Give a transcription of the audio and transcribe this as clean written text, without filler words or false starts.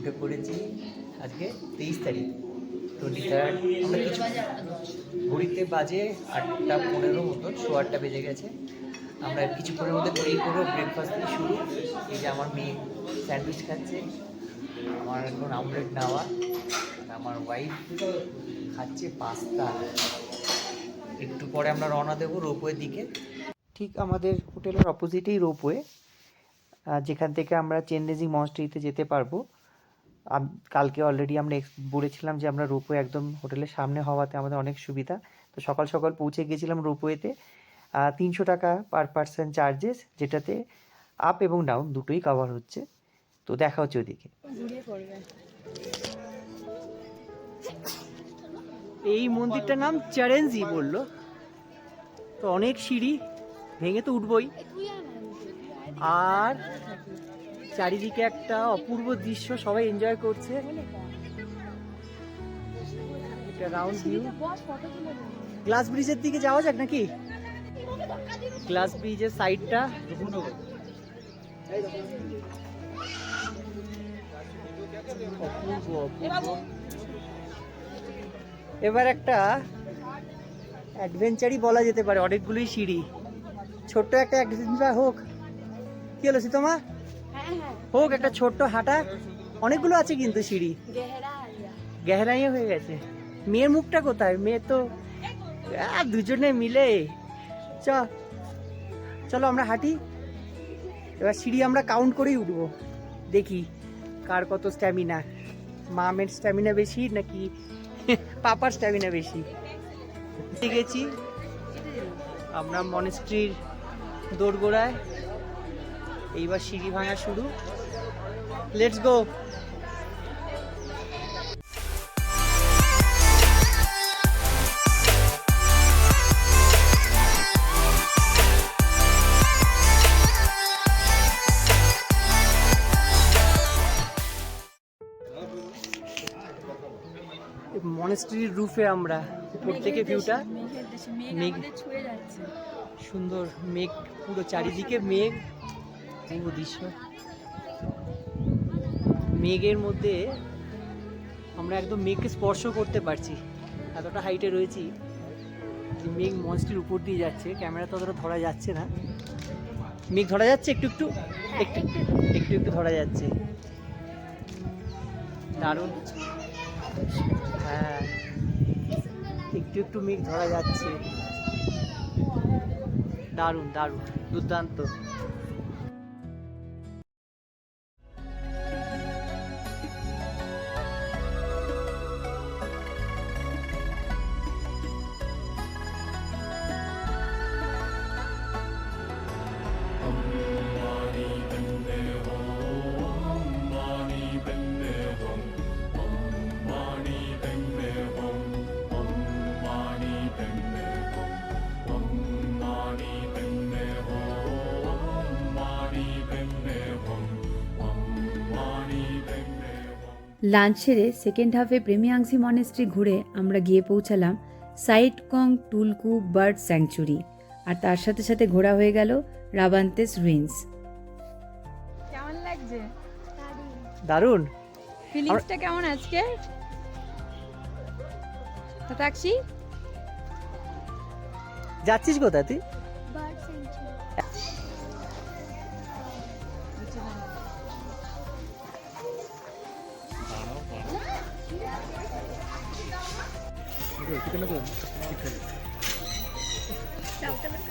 উঠে পড়েছি আজকে 23 তারিখ 23rd। আমরা কিছু ঘড়িতে বাজে 8:15 মতো, 8:15 বেজে গেছে। আমরা কিছুক্ষণের মধ্যে তৈরি করবো, ব্রেকফাস্ট দিয়ে শুরু। এই যে আমার মেয়ে স্যান্ডউইচ খাচ্ছে, আমার এখন আমলেট নেওয়া, আমার ওয়াইফ খাচ্ছে পাস্তা। একটু পরে আমরা রওনা দেবো রোপওয়ের দিকে। ঠিক আমাদের হোটেলের অপোজিটেই রোপওয়ে, যেখান থেকে আমরা চেনজিং মনেস্ট্রিতে যেতে পারবো। কালকে অলরেডি আমরা বলেছিলাম যে আমরা রোপওয়ে একদম হোটেলের সামনে হওয়াতে আমাদের অনেক সুবিধা। তো সকাল সকাল পৌঁছে গেছিলাম রোপওয়েতে। 300 টাকা পার পার্সন চার্জেস, যেটাতে আপ এবং ডাউন দুটোই কভার হচ্ছে। তো দেখা হচ্ছে ওদিকে। এই মন্দিরটার নাম চ্যারেঞ্জি বললো, তো অনেক সিঁড়ি ভেঙে তো উঠবই, আর চারিদিকে একটা অপূর্ব দৃশ্য, সবাই এনজয় করছে। এটা রাউন্ড ভিউ। গ্লাস ব্রিজের দিকে যাওয়া যাক নাকি? গ্লাস ব্রিজের সাইডটা এবার একটা অ্যাডভেঞ্চারই বলা যেতে পারে, অনেকগুলোই সিঁড়ি। ছোট্ট একটা অ্যাডভেঞ্চার হোক। কি হলো সীতমা? হোক একটা ছোট্ট হাঁটা, অনেকগুলো আছে কিন্তু সিঁড়ি, গেহরাইয়া হয়ে গেছে। মেয়ের মুখটা কোথায়? মেয়ে তো দুজনে মিলে চলো আমরা হাঁটি। এবার সিঁড়ি আমরা কাউন্ট করেই উঠবো, দেখি কার কত স্ট্যামিনা। মামের স্ট্যামিনা বেশি নাকি পাপার স্ট্যামিনা বেশি। গেছি আমরা মনেস্ট্রির দোরগোড়ায়, এইবার সিঁড়ি ভাঙা শুরু। Let's go. মনেস্ট্রির রুফে আমরা, উপর থেকে ভিউটা মেঘ, সুন্দর মেঘ, পুরো চারিদিকে মেঘ, পুরো দৃশ্য মেঘের মধ্যে। আমরা একদম মেঘকে স্পর্শ করতে পারছি, এতটা হাইটে রয়েছি। মেঘ মনেস্ট্রির উপর দিয়ে যাচ্ছে, ক্যামেরা তো অতটা ধরা যাচ্ছে না। মেঘ ধরা যাচ্ছে একটু একটু একটু একটু একটু ধরা যাচ্ছে। দারুণ, হ্যাঁ একটু একটু মেঘ ধরা যাচ্ছে। দারুণ দারুণ, দুর্দান্ত। লাঞ্চ সেরে সেকেন্ড হাফে প্রেমিয়াংসি মনেস্ট্রি ঘুরে আমরা গিয়ে পৌঁছালাম সাইট কং টুলকু বার্ড স্যাংচুরি, আর তার সাথে সাথে ঘোরা হয়ে গেল রাবান্তেস রুইন্স। কেমন লাগছে? দারুণ। ফিলিংসটা কেমন আজকে? তো ট্যাক্সি যাচ্ছিস কোথায় তুই? Bird century. ঠিক আছে।